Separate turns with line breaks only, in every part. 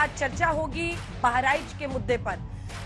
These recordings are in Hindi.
आज चर्चा होगी बहराइच के मुद्दे पर।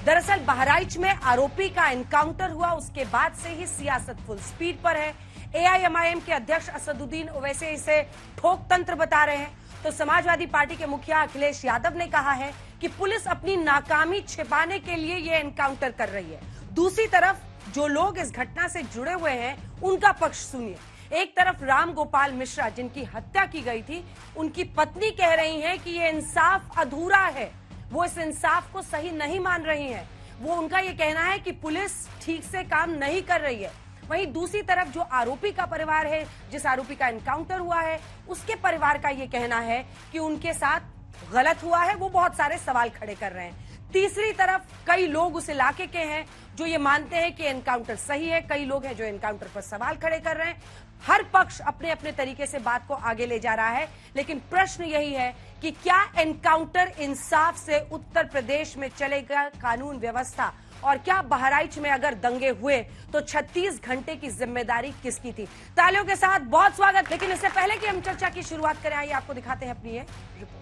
दरअसल बहराइच में आरोपी का एनकाउंटर हुआ, उसके बाद से ही सियासत फुल स्पीड पर है। एआईएमआईएम के अध्यक्ष असदुद्दीन ओवैसी इसे ठोक तंत्र बता रहे हैं, तो समाजवादी पार्टी के मुखिया अखिलेश यादव ने कहा है कि पुलिस अपनी नाकामी छिपाने के लिए ये एनकाउंटर कर रही है। दूसरी तरफ जो लोग इस घटना से जुड़े हुए हैं उनका पक्ष सुनिए। एक तरफ राम गोपाल मिश्रा, जिनकी हत्या की गई थी, उनकी पत्नी कह रही हैं कि ये इंसाफ अधूरा है, वो इस इंसाफ को सही नहीं मान रही हैं। वो उनका ये कहना है कि पुलिस ठीक से काम नहीं कर रही है। वहीं दूसरी तरफ जो आरोपी का परिवार है, जिस आरोपी का एनकाउंटर हुआ है, उसके परिवार का ये कहना है कि उनके साथ गलत हुआ है। वो बहुत सारे सवाल खड़े कर रहे हैं। तीसरी तरफ कई लोग उस इलाके के हैं जो ये मानते हैं कि एनकाउंटर सही है, कई लोग हैं जो एनकाउंटर पर सवाल खड़े कर रहे हैं। हर पक्ष अपने अपने तरीके से बात को आगे ले जा रहा है, लेकिन प्रश्न यही है कि क्या एनकाउंटर इंसाफ से उत्तर प्रदेश में चलेगा कानून व्यवस्था, और क्या बहराइच में अगर दंगे हुए तो 36 घंटे की जिम्मेदारी किसकी थी। तालियों के साथ बहुत स्वागत। लेकिन इससे पहले कि हम चर्चा की शुरुआत करें, आइए आपको दिखाते हैं अपनी ये रिपोर्ट।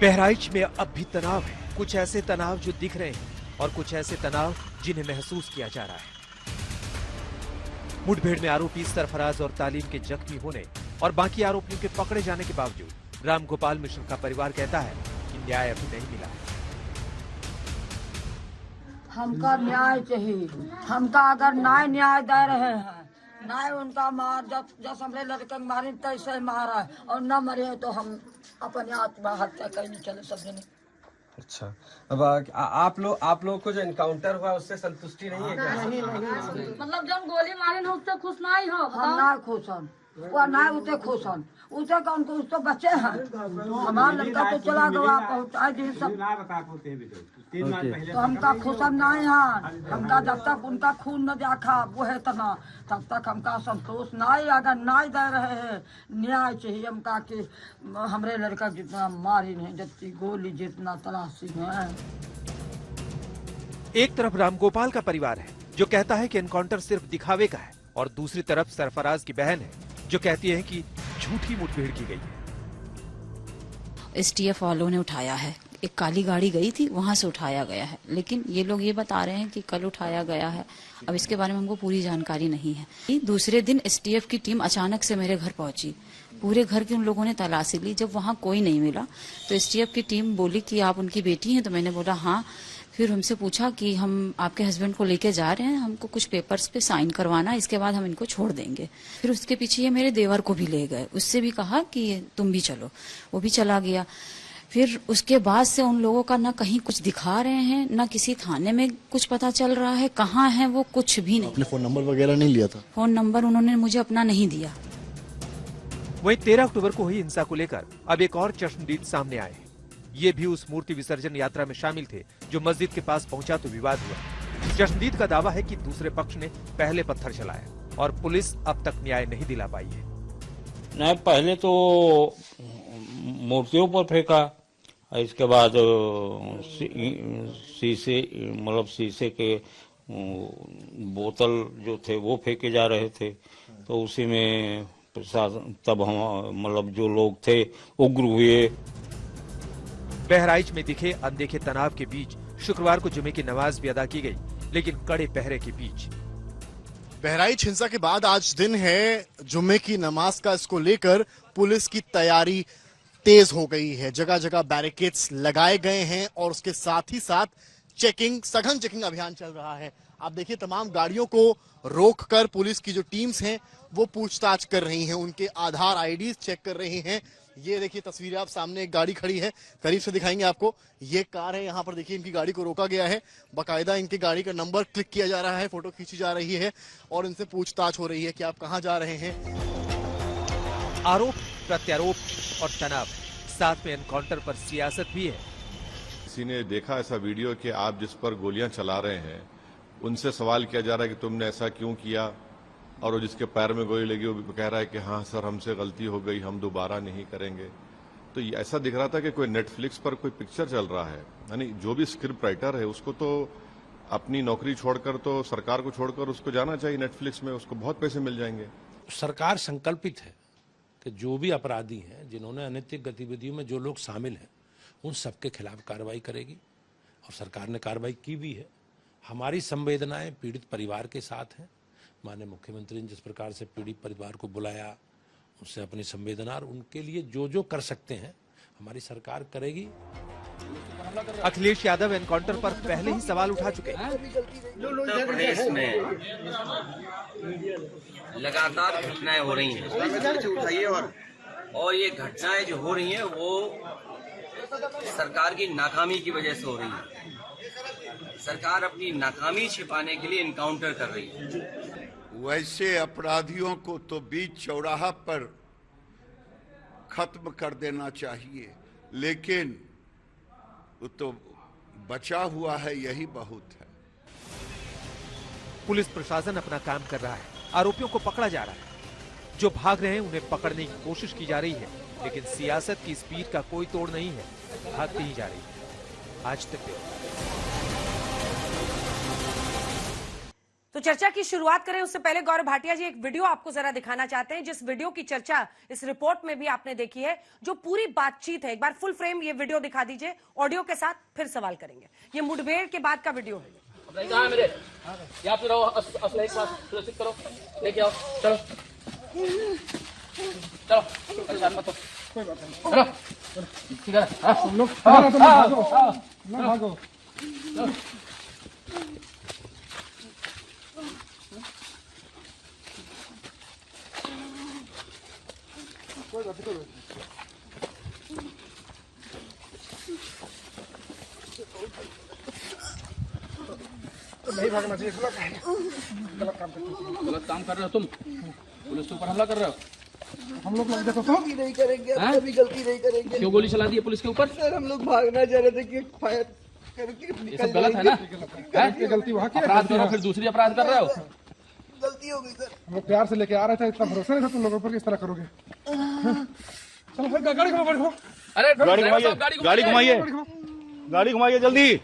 बहराइच में अब भी तनाव है। कुछ ऐसे तनाव जो दिख रहे हैं और कुछ ऐसे तनाव जिन्हें महसूस किया जा रहा है। मुठभेड़ में आरोपी सरफराज और तालीम के जख्मी होने और बाकी आरोपियों के पकड़े जाने के बावजूद राम गोपाल मिश्र का परिवार कहता है कि न्याय अभी नहीं मिला है।
हमका न्याय चाहिए। हमका अगर न्याय दे रहे हैं, न्याय उनका मार जब हमरे लड़के मारे तैसे मारा है, और न मरे तो हम अपने आत्महत्या करने चले सब जने।
अच्छा, अब आप लोग को जो एनकाउंटर हुआ उससे संतुष्टि नहीं है क्या?
नहीं।
मतलब जब गोली मारे ना उससे खुश नहीं हो?
हम ना खुश हम, वो ना उसे खुश हम, उसे कौन को, उसको बच्चे हैं। हमारा लड़का तो चला गया, पहुँचा दी सब, तो हमका खुश हम नहीं है। हमका जब तक उनका खून न देखा वो है तना, तब तक हमका संतोष नहीं। अगर न्याय दे रहे हैं, न्याय चाहिए हमका कि हमरे लड़का जितना मारी नहीं, जितनी गोली जितना तलाशी है।
एक तरफ रामगोपाल का परिवार है जो कहता है कि एनकाउंटर सिर्फ दिखावे का है, और दूसरी तरफ सरफराज की बहन है जो कहती है कि झूठी मुठभेड़ की गई है।
एसटीएफ वालों ने उठाया है, एक काली गाड़ी गई थी, वहां से उठाया गया है, लेकिन ये लोग ये बता रहे हैं कि कल उठाया गया है। अब इसके बारे में हमको पूरी जानकारी नहीं है। दूसरे दिन एसटीएफ की टीम अचानक से मेरे घर पहुंची। पूरे घर के उन लोगों ने तलाशी ली। जब वहां कोई नहीं मिला तो एसटीएफ की टीम बोली कि आप उनकी बेटी हैं, तो मैंने बोला हाँ। फिर हमसे पूछा कि हम आपके हस्बैंड को लेके जा रहे हैं, हमको कुछ पेपर्स पे साइन करवाना, इसके बाद हम इनको छोड़ देंगे। फिर उसके पीछे ये मेरे देवर को भी ले गए, उससे भी कहा कि तुम भी चलो, वो भी चला गया। फिर उसके बाद से उन लोगों का ना कहीं कुछ दिखा रहे हैं, ना किसी थाने में कुछ पता चल रहा है, कहाँ है वो कुछ भी नहीं।
अपने फोन नंबर वगैरह नहीं लिया था?
फोन नंबर उन्होंने मुझे अपना नहीं दिया।
वहीं 13 अक्टूबर को हुई हिंसा को लेकर अब एक और चश्मदीद सामने आए हैं। ये भी उस मूर्ति विसर्जन यात्रा में शामिल थे जो मस्जिद के पास पहुंचा तो विवाद हुआ। चश्मदीद का दावा है कि दूसरे पक्ष ने पहले पत्थर चलाया और पुलिस अब तक न्याय नहीं दिला पाई है।
नहीं, पहले तो मूर्तियों पर फेंका, इसके बाद शीशे के बोतल जो थे वो फेंके जा रहे थे, तो उसी में प्रशासन तब हम जो लोग थे उग्र हुए।
बहराइच में दिखे अनदेखे तनाव के बीच शुक्रवार को जुमे की नमाज भी अदा की गई, लेकिन कड़े पहरे के बीच।
बहराइच हिंसा के बाद आज दिन है जुम्मे की नमाज का, इसको लेकर पुलिस की तैयारी तेज हो गई है। जगह जगह बैरिकेड्स लगाए गए हैं और उसके साथ ही साथ सघन चेकिंग अभियान चल रहा है। आप देखिए, तमाम गाड़ियों को रोककर पुलिस की जो टीम्स हैं वो पूछताछ कर रही हैं, उनके आधार आईडीज चेक कर रही हैं। ये देखिए तस्वीरें, आप सामने एक गाड़ी खड़ी है, करीब से दिखाएंगे आपको। ये कार है, यहाँ पर देखिए इनकी गाड़ी को रोका गया है, बाकायदा इनकी गाड़ी का नंबर क्लिक किया जा रहा है, फोटो खींची जा रही है और इनसे पूछताछ हो रही है कि आप कहाँ जा रहे हैं।
आरोप प्रत्यारोप और तनाव, साथ में एनकाउंटर पर सियासत भी है।
किसी ने देखा ऐसा वीडियो कि आप जिस पर गोलियां चला रहे हैं, उनसे सवाल किया जा रहा है कि तुमने ऐसा क्यों किया, और वो जिसके पैर में गोली लगी वो कह रहा है कि हाँ सर हमसे गलती हो गई, हम दोबारा नहीं करेंगे। तो ऐसा दिख रहा था कि कोई नेटफ्लिक्स पर कोई पिक्चर चल रहा है, यानी जो भी स्क्रिप्ट राइटर है उसको तो अपनी नौकरी छोड़कर तो सरकार को छोड़कर उसको जाना चाहिए नेटफ्लिक्स में, उसको बहुत पैसे मिल जाएंगे।
सरकार संकल्पित है कि जो भी अपराधी हैं, जिन्होंने अनैतिक गतिविधियों में जो लोग शामिल हैं, उन सबके खिलाफ कार्रवाई करेगी और सरकार ने कार्रवाई की भी है। हमारी संवेदनाएं पीड़ित परिवार के साथ हैं। माननीय मुख्यमंत्री ने जिस प्रकार से पीड़ित परिवार को बुलाया, उससे अपनी संवेदना और उनके लिए जो जो कर सकते हैं हमारी सरकार करेगी।
अखिलेश यादव एनकाउंटर पर पहले ही सवाल उठा चुके हैं।
उत्तर प्रदेश में लगातार घटनाएं हो रही हैं और ये घटनाएं जो हो रही हैं वो सरकार की नाकामी की वजह से हो रही है। सरकार अपनी नाकामी छिपाने के लिए इनकाउंटर कर रही है।
वैसे अपराधियों को तो बीच चौराहा पर खत्म कर देना चाहिए, लेकिन तो बचा हुआ है, यही बहुत है।
पुलिस प्रशासन अपना काम कर रहा है, आरोपियों को पकड़ा जा रहा है। जो भाग रहे हैं उन्हें पकड़ने की कोशिश की जा रही है, लेकिन सियासत की स्पीड का कोई तोड़ नहीं है, भागती ही जा रही है। आज तक
तो चर्चा की शुरुआत करें उससे पहले गौरव भाटिया जी एक वीडियो आपको जरा दिखाना चाहते हैं, जिस वीडियो की चर्चा इस रिपोर्ट में भी आपने देखी है, जो पूरी बातचीत है। एक बार फुल फ्रेम ये वीडियो दिखा दीजिए ऑडियो के साथ, फिर सवाल करेंगे। ये मुठभेड़ के बाद का वीडियो है।
मेरे यहाँ पे रहो, असला एक पास सुरक्षित करो, लेके आओ, चलो चलो, परेशान मत हो, चलो ठीक है, हम लोग भागो।
नहीं भागना चाहिए,
गलत काम कर रहे हो तुम, पुलिस के ऊपर हमला कर रहे हो।
हम लोग देखो तो नहीं करेंगे, कभी गलती नहीं करेंगे।
क्यों गोली चला दी है पुलिस के ऊपर?
सर हम लोग भागना चाह रहे थे कि फायर करके
ये सब गलत है ना?
गलती वहाँ की,
अपराध करो फिर दूसरी अपराध कर रहे हो।
गलती हो गई सर। हम लोग प्यार से लेके आ रहे थे, इतना भरोसा नहीं था तुम लोगों पर, किस तरह करोगे। चलो फिर गाड़ी घुमाओ।
अरे
गाड़ी घुमाइए, गाड़ी घुमाइए जल्दी।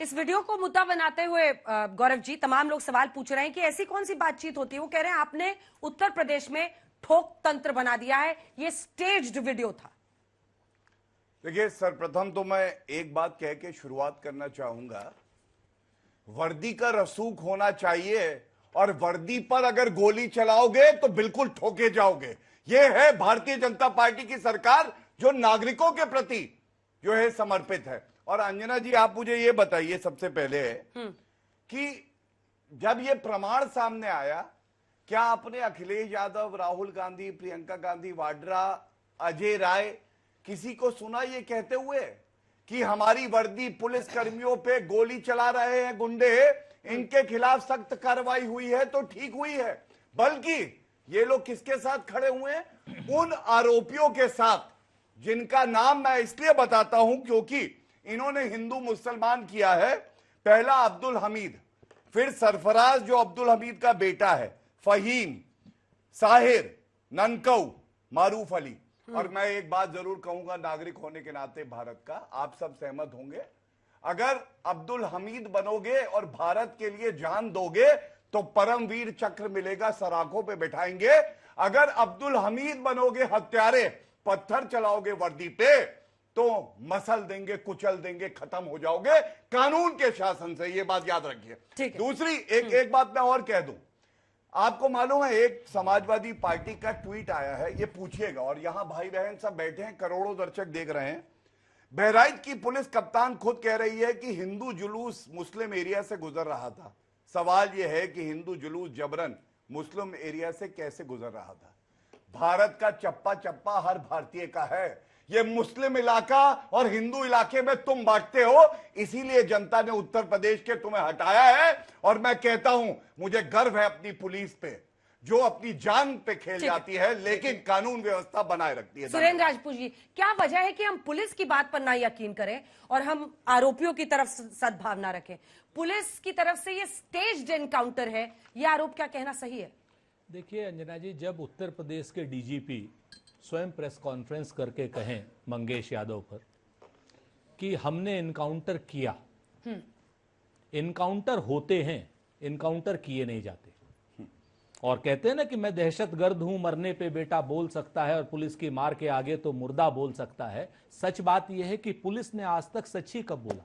इस वीडियो को मुद्दा बनाते हुए गौरव जी, तमाम लोग सवाल पूछ रहे हैं कि ऐसी कौन सी बातचीत होती है। वो कह रहे हैं आपने उत्तर प्रदेश में ठोक तंत्र बना दिया है, ये स्टेज्ड वीडियो था।
देखिए, सर्वप्रथम तो मैं एक बात कह के शुरुआत करना चाहूंगा, वर्दी का रसूख होना चाहिए और वर्दी पर अगर गोली चलाओगे तो बिल्कुल ठोके जाओगे। यह है भारतीय जनता पार्टी की सरकार, जो नागरिकों के प्रति जो है समर्पित है। और अंजना जी, आप मुझे ये बताइए सबसे पहले कि जब ये प्रमाण सामने आया, क्या आपने अखिलेश यादव, राहुल गांधी, प्रियंका गांधी वाड्रा, अजय राय, किसी को सुना ये कहते हुए कि हमारी वर्दी पुलिस कर्मियों पे गोली चला रहे हैं गुंडे, इनके खिलाफ सख्त कार्रवाई हुई है तो ठीक हुई है? बल्कि ये लोग किसके साथ खड़े हुए हैं? उन आरोपियों के साथ जिनका नाम मैं इसलिए बताता हूं क्योंकि इन्होंने हिंदू मुसलमान किया है। पहला अब्दुल हमीद, फिर सरफराज जो अब्दुल हमीद का बेटा है, फहीम, साहिर, ननकऊ, मारूफ अली। और मैं एक बात जरूर कहूंगा नागरिक होने के नाते भारत का, आप सब सहमत होंगे, अगर अब्दुल हमीद बनोगे और भारत के लिए जान दोगे तो परमवीर चक्र मिलेगा, सराखों पे बैठाएंगे। अगर अब्दुल हमीद बनोगे हत्यारे, पत्थर चलाओगे वर्दी पे, तो मसल देंगे, कुचल देंगे, खत्म हो जाओगे कानून के शासन से। ये बात याद रखिए। दूसरी एक बात मैं और कह दूं, आपको मालूम है एक समाजवादी पार्टी का ट्वीट आया है, ये पूछिएगा, और यहां भाई बहन सब बैठे हैं, करोड़ों दर्शक देख रहे हैं। बहराइच की पुलिस कप्तान खुद कह रही है कि हिंदू जुलूस मुस्लिम एरिया से गुजर रहा था। सवाल यह है कि हिंदू जुलूस जबरन मुस्लिम एरिया से कैसे गुजर रहा था? भारत का चप्पा चप्पा हर भारतीय का है। ये मुस्लिम इलाका और हिंदू इलाके में तुम बांटते हो, इसीलिए जनता ने उत्तर प्रदेश के तुम्हें हटाया है। और मैं कहता हूं, मुझे गर्व है अपनी पुलिस पे, जो अपनी जान पे खेल जाती है लेकिन कानून व्यवस्था बनाए रखती है।
सुरेंद्र राजपूत जी, क्या वजह है कि हम पुलिस की बात पर ना यकीन करें और हम आरोपियों की तरफ सद्भावना रखें? पुलिस की तरफ से ये स्टेज्ड एनकाउंटर है, ये आरोप क्या कहना सही है?
देखिए अंजना जी, जब उत्तर प्रदेश के डीजीपी स्वयं प्रेस कॉन्फ्रेंस करके कहें मंगेश यादव पर कि हमने इनकाउंटर किया, इनकाउंटर होते हैं, इनकाउंटर किए नहीं जाते, और कहते हैं ना कि मैं दहशतगर्द हूं, मरने पे बेटा बोल सकता है और पुलिस की मार के आगे तो मुर्दा बोल सकता है। सच बात यह है कि पुलिस ने आज तक सच ही कब बोला?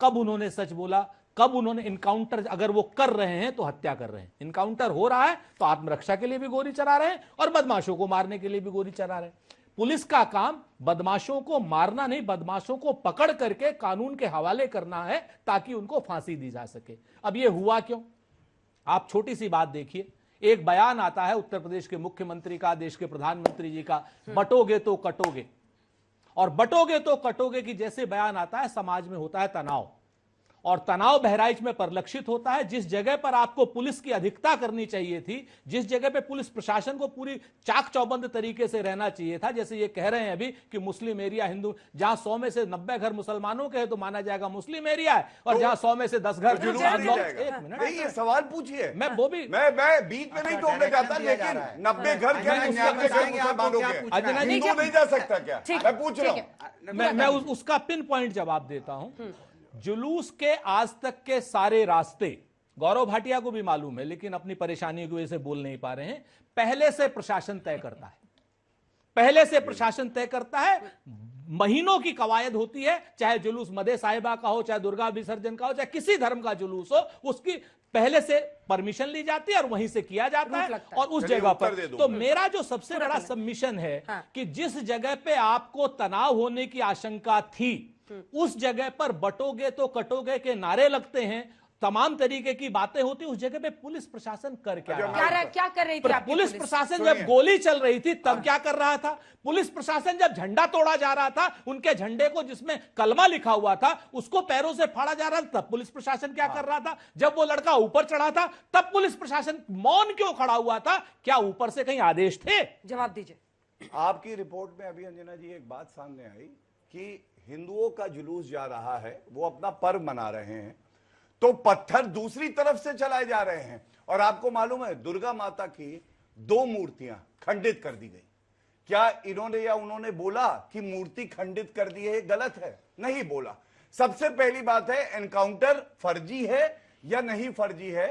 कब उन्होंने सच बोला? कब उन्होंने इनकाउंटर, अगर वो कर रहे हैं तो हत्या कर रहे हैं, इनकाउंटर हो रहा है तो आत्मरक्षा के लिए भी गोली चला रहे हैं और बदमाशों को मारने के लिए भी गोली चला रहे हैं। पुलिस का काम बदमाशों को मारना नहीं, बदमाशों को पकड़ करके कानून के हवाले करना है ताकि उनको फांसी दी जा सके। अब ये हुआ क्यों? आप छोटी सी बात देखिए, एक बयान आता है उत्तर प्रदेश के मुख्यमंत्री का, देश के प्रधानमंत्री जी का, बटोगे तो कटोगे, और बटोगे तो कटोगे की जैसे बयान आता है समाज में होता है तनाव, और तनाव बहराइच में परिलक्षित होता है। जिस जगह पर आपको पुलिस की अधिकता करनी चाहिए थी, जिस जगह पे पुलिस प्रशासन को पूरी चाक चौबंद तरीके से रहना चाहिए था, जैसे ये कह रहे हैं अभी कि मुस्लिम एरिया हिंदू, जहां 100 में से 90 घर मुसलमानों के हैं तो माना जाएगा मुस्लिम एरिया है, और जहां 100 में से 10 घर
एक मिनट, नहीं ये सवाल पूछिए,
मैं वो भी
मैं बीच में नहीं टोकने चाहता, लेकिन 90 घर क्या है, 99 घर मुसलमानों के, हिंदू नहीं जा सकता क्या? मैं पूछ रहा हूं,
मैं उसका पिन पॉइंट जवाब देता हूं। जुलूस के आज तक के सारे रास्ते, गौरव भाटिया को भी मालूम है लेकिन अपनी परेशानियों की वजह से बोल नहीं पा रहे हैं, पहले से प्रशासन तय करता है, पहले से प्रशासन तय करता है। महीनों की कवायद होती है, चाहे जुलूस मदे साहिबा का हो, चाहे दुर्गा विसर्जन का हो, चाहे किसी धर्म का जुलूस हो, उसकी पहले से परमिशन ली जाती है और वहीं से किया जाता है और उस जगह पर। तो मेरा जो सबसे बड़ा सबमिशन है कि जिस जगह पे आपको तनाव होने की आशंका थी, उस जगह पर बटोगे तो कटोगे के नारे लगते हैं, तमाम तरीके की बातें होती, उस जगह पे पुलिस प्रशासन कर क्या
कर रही थी?
पुलिस प्रशासन जब गोली चल रही थी तब क्या कर रहा था? पुलिस प्रशासन जब झंडा तोड़ा जा रहा था, उनके झंडे को जिसमें कलमा लिखा हुआ था उसको पैरों से फाड़ा जा रहा था, तब पुलिस प्रशासन क्या कर रहा था? जब वो लड़का ऊपर चढ़ा था तब पुलिस प्रशासन मौन क्यों खड़ा हुआ था? क्या ऊपर से कहीं आदेश थे?
जवाब दीजिए।
आपकी रिपोर्ट में अभी अंजना जी एक बात सामने आई कि हिंदुओं का जुलूस जा रहा है, वो अपना पर्व मना रहे हैं, तो पत्थर दूसरी तरफ से चलाए जा रहे हैं। और आपको मालूम है दुर्गा माता की 2 मूर्तियां खंडित कर दी गई। क्या इन्होंने या उन्होंने बोला कि मूर्ति खंडित कर दी है, गलत है? नहीं बोला। सबसे पहली बात है, एनकाउंटर फर्जी है या नहीं फर्जी है,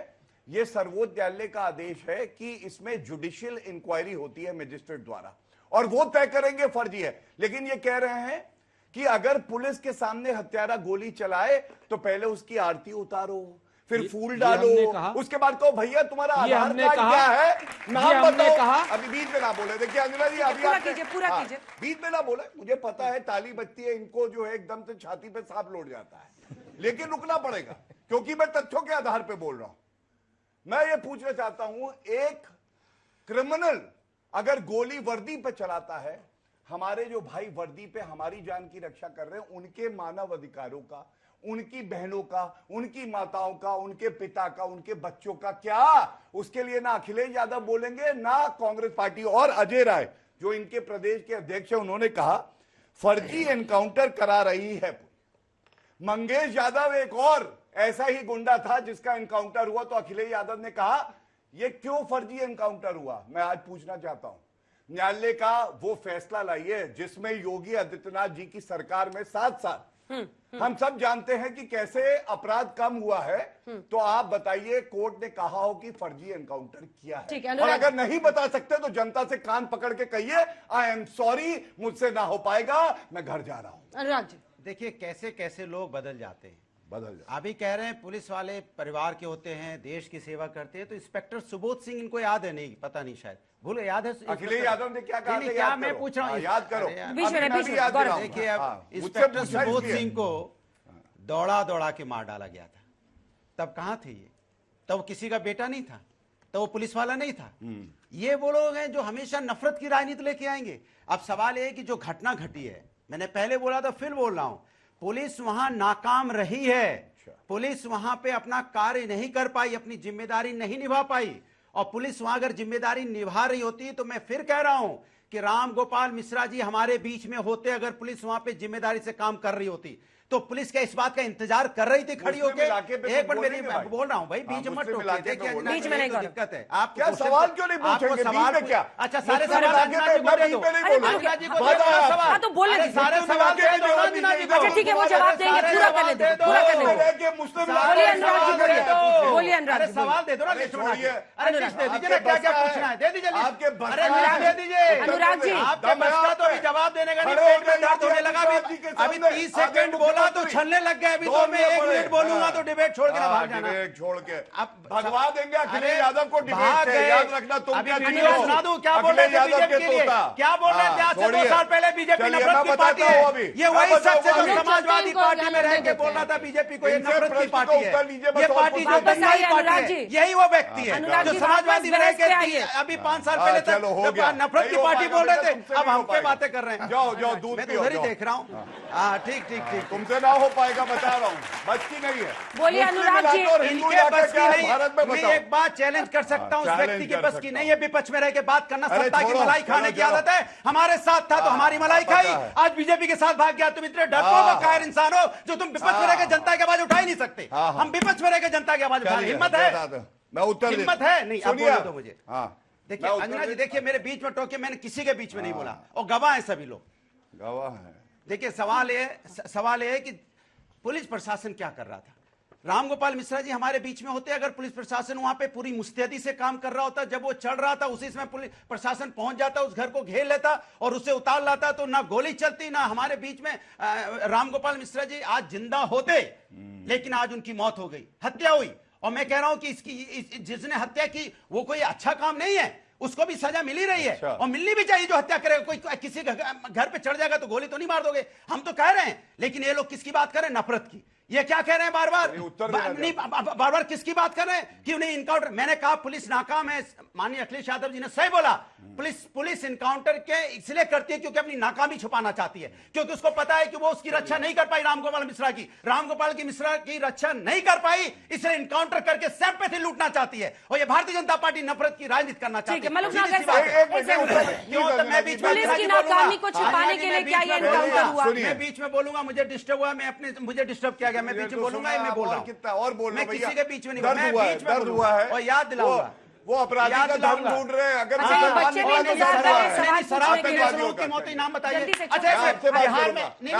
यह सर्वोच्च न्यायालय का आदेश है कि इसमें जुडिशियल इंक्वायरी होती है मजिस्ट्रेट द्वारा, और वो तय करेंगे फर्जी है। लेकिन ये कह रहे हैं कि अगर पुलिस के सामने हत्यारा गोली चलाए तो पहले उसकी आरती उतारो, फिर फूल डालो, उसके बाद कहो भैया तुम्हारा आधार कार्ड क्या है, नाम बताओ। अभी बीच में ना बोले, देखिए अंजना जी अभी
पूरा कीजिए,
बीच में ना बोले। मुझे पता है ताली बजती है, इनको जो है एकदम से छाती पे सांप लौट जाता है, लेकिन रुकना पड़ेगा क्योंकि मैं तथ्यों के आधार पर बोल रहा हूं। मैं ये पूछना चाहता हूं, एक क्रिमिनल अगर गोली वर्दी पे चलाता है, हमारे जो भाई वर्दी पे हमारी जान की रक्षा कर रहे हैं, उनके मानव अधिकारों का, उनकी बहनों का, उनकी माताओं का, उनके पिता का, उनके बच्चों का क्या, उसके लिए ना अखिलेश यादव बोलेंगे ना कांग्रेस पार्टी। और अजय राय जो इनके प्रदेश के अध्यक्ष है, उन्होंने कहा फर्जी एनकाउंटर करा रही है। मंगेश यादव एक और ऐसा ही गुंडा था जिसका एनकाउंटर हुआ, तो अखिलेश यादव ने कहा यह क्यों फर्जी एनकाउंटर हुआ। मैं आज पूछना चाहता हूं, न्यायालय का वो फैसला लाइए जिसमें योगी आदित्यनाथ जी की सरकार में 7 साल हम सब जानते हैं कि कैसे अपराध कम हुआ है। तो आप बताइए, कोर्ट ने कहा हो कि फर्जी एनकाउंटर किया है, और अगर नहीं बता सकते तो जनता से कान पकड़ के कहिए आई एम सॉरी, मुझसे ना हो पाएगा, मैं घर जा रहा हूं।
अनुराग जी,
देखिए कैसे कैसे लोग बदल जाते हैं। अभी कह रहे हैं पुलिस वाले परिवार के होते हैं, देश की सेवा करते हैं, तो इंस्पेक्टर सुबोध सिंह इनको याद है? नहीं, पता नहीं, शायद भूल याद है।
अखिलेश यादव ने क्या कहा?
क्या मैं पूछ रहा हूँ,
याद करो।
देखिए अब इंस्पेक्टर सुबोध सिंह को दौड़ा दौड़ा के मार डाला गया था, तब कहाँ थे ये? तब किसी का बेटा नहीं था, तो वो पुलिस वाला नहीं था। ये वो लोग हैं जो हमेशा नफरत की राजनीति लेके आएंगे। अब सवाल ये है कि जो घटना घटी है, मैंने पहले बोला था फिर बोल रहा हूं, पुलिस वहां नाकाम रही है, पुलिस वहां पे अपना कार्य नहीं कर पाई, अपनी जिम्मेदारी नहीं निभा पाई, और पुलिस वहां अगर जिम्मेदारी निभा रही होती तो मैं फिर कह रहा हूं कि राम गोपाल मिश्रा जी हमारे बीच में होते, अगर पुलिस वहां पे जिम्मेदारी से काम कर रही होती तो पुलिस क्या इस बात का इंतजार कर रही थी खड़ी होकर? एक मिनट मेरी बोल रहा हूं भाई, बीच में टोकिए। देखिए
बीच में नहीं
दिक्कत है आप
क्या सवाल क्यों नहीं पूछेंगे?
सवाल
क्या?
अच्छा सारे सवाल अंजना जी को दे दो। अंजना जी को दे दो सवाल।
हाँ तो बोलने दीजिए।
सारे सवाल दे दो अंजना जी को।
अच्छा ठीक है, वो जवाब देंगे, पूरा करने दो, पूरा करने दो। बोलिए अनुराग जी, बोलिए, बोलिए अनुराग जी,
सवाल दे दो ना लक्ष्मण जी। अरे लिस्ट दे दीजिए ना, क्या क्या पूछना है दे दीजिए।
आपके
अरे लिस्ट दे दीजिए
अनुराग जी।
आपके बस का तो भी जवाब देने का नहीं, पेट में दर्द होने लगा। अभी 30 सेकंड बोला तो छलने लग गए। अभी तो मैं 1 मिनट बोलूंगा तो डिबेट छोड़ के ना भाग जाना।
डिबेट छोड़ के
अब
भगवा देंगे अखिलेश यादव को डिबेट से, याद रखना। तुम क्या
वीडियो सुना दूं क्या बोल रहे थे बीजेपी के लिए? क्या बोल रहे थे आज से 2 साल पहले? बीजेपी नफरत की पार्टी है। ये वही शख्स है जो समाजवादी पार्टी में रह के बोल रहा था बीजेपी को ये नफरत की पार्टी है। ये पार्टी जो दंगाई पार्टी है, यही वो व्यक्ति है जो समाजवादी में रह के अभी 5 साल पहले तक नफरत की पार्टी बोल रहे थे। अब हम पे बातें कर रहे हैं।
जाओ जाओ दूध
मैं तो उधर ही देख रहा हूँ। हाँ ठीक ठीक ठीक,
तुमसे ना हो पाएगा, बता रहा हूँ। बच की नहीं है।
बोलिए अनुराग जी।
इनके बस की नहीं।
भारत में
मैं एक बात चैलेंज कर सकता हूँ, उस व्यक्ति के बस की नहीं है विपक्ष में रह के बात करना। सत्ता की मलाई खाने की आदत है। हमारे साथ था तो हमारी मलाई खाई, आज बीजेपी के साथ भाग गया। तुम इतने डरपोक और कायर इंसान हो जो तुम विपक्ष में रह के जनता की आवाज उठा ही नहीं सकते। हम विपक्ष में रह के जनता की आवाज उठा, हिम्मत है?
मैं उत्तर
हिम्मत है? नहीं अब बोलो तो मुझे।
हाँ
देखिए अंजना जी, देखिए मेरे बीच में टोके, मैंने किसी के बीच में नहीं बोला और गवाह है सभी लोग,
गवाह है।
देखिए सवाल ये है कि पुलिस प्रशासन क्या कर रहा था। राम गोपाल मिश्रा जी हमारे बीच में होते, अगर पुलिस प्रशासन वहां पे पूरी मुस्तैदी से काम कर रहा होता, जब वो चढ़ रहा था उसी समय पुलिस प्रशासन पहुंच जाता, उस घर को घेर लेता और उसे उतार लाता, तो ना गोली चलती ना हमारे बीच में राम गोपाल मिश्रा जी आज जिंदा होते। लेकिन आज उनकी मौत हो गई, हत्या हुई। और मैं कह रहा हूं कि जिसने हत्या की वो कोई अच्छा काम नहीं है, उसको भी सजा मिल ही रही है और मिलनी भी चाहिए। जो हत्या करेगा, कोई किसी घर पे चढ़ जाएगा तो गोली तो नहीं मार दोगे, हम तो कह रहे हैं। लेकिन ये लोग किसकी बात कर रहे हैं? नफरत की। ये क्या कह रहे हैं बार बार? बार बार किसकी बात कर रहे हैं कि उन्हें इनकाउंटर? मैंने कहा पुलिस नाकाम है, माननीय अखिलेश यादव जी ने सही बोला। पुलिस इनकाउंटर के इसलिए करती है क्योंकि अपनी नाकामी छुपाना चाहती है, क्योंकि उसको पता है कि वो उसकी रक्षा नहीं कर पाई। रामगोपाल मिश्रा की रक्षा नहीं कर पाई, इसलिए इनकाउंटर करके सिंपैथी लूटना चाहती है। और ये भारतीय जनता पार्टी नफरत की राजनीति करना चाहती है।
पुलिस की नाकामी को छिपाने के लिए क्या ये इनकाउंटर हुआ?
मैं बीच में बोलूंगा, मुझे डिस्टर्ब हुआ, मुझे डिस्टर्ब किया गया, मैं बीच में बोलूंगा, मैं बोल रहा हूं।
कितना और बोल
मैं किसी के बीच में नहीं,
दर्द हुआ है
और याद दिलाऊंगा।
वो अपराधी का धर्म ढूंढ रहे हैं। अगर
शराब की मौत नाम बताइए। अच्छा बिहार में नहीं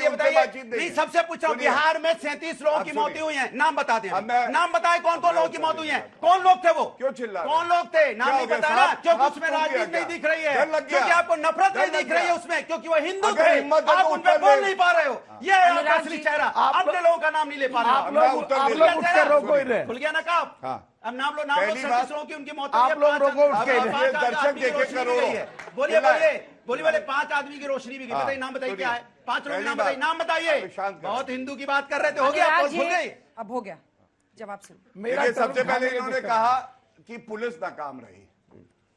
बताइए, नहीं सबसे पूछ रहा हूँ, बिहार में 37 लोगों की मौतें हुई हैं, नाम बता दें। नाम बताए कौन कौन लोगों की मौत हुई है? कौन लोग थे वो?
क्यों चिल्ला?
कौन लोग थे? नाम नहीं बताना, क्योंकि उसमें राजनीति नहीं दिख रही है, क्योंकि आपको नफरत नहीं दिख रही है उसमें, क्योंकि वो हिंदू थे। आप उन पर बोल नहीं पा रहे हो। ये है आपका असली चेहरा। अपने लोगों का नाम नहीं ले पा रहे। खुल गया ना काम? अब नाम लो 37 लोगों की उनकी मौत हुई है।
दर्शक देखे करोड़ों।
बोलिए 5 आदमी की रोशनी भी गई। बताइए नाम बताइए क्या है? 5 लोग नाम बताइए, नाम बताइए। बहुत हिंदू की बात कर रहे थे, हो गया? भूल गई?
अब हो गया, जवाब सुनो।
सबसे पहले इन्होंने कहा कि पुलिस नाकाम रही,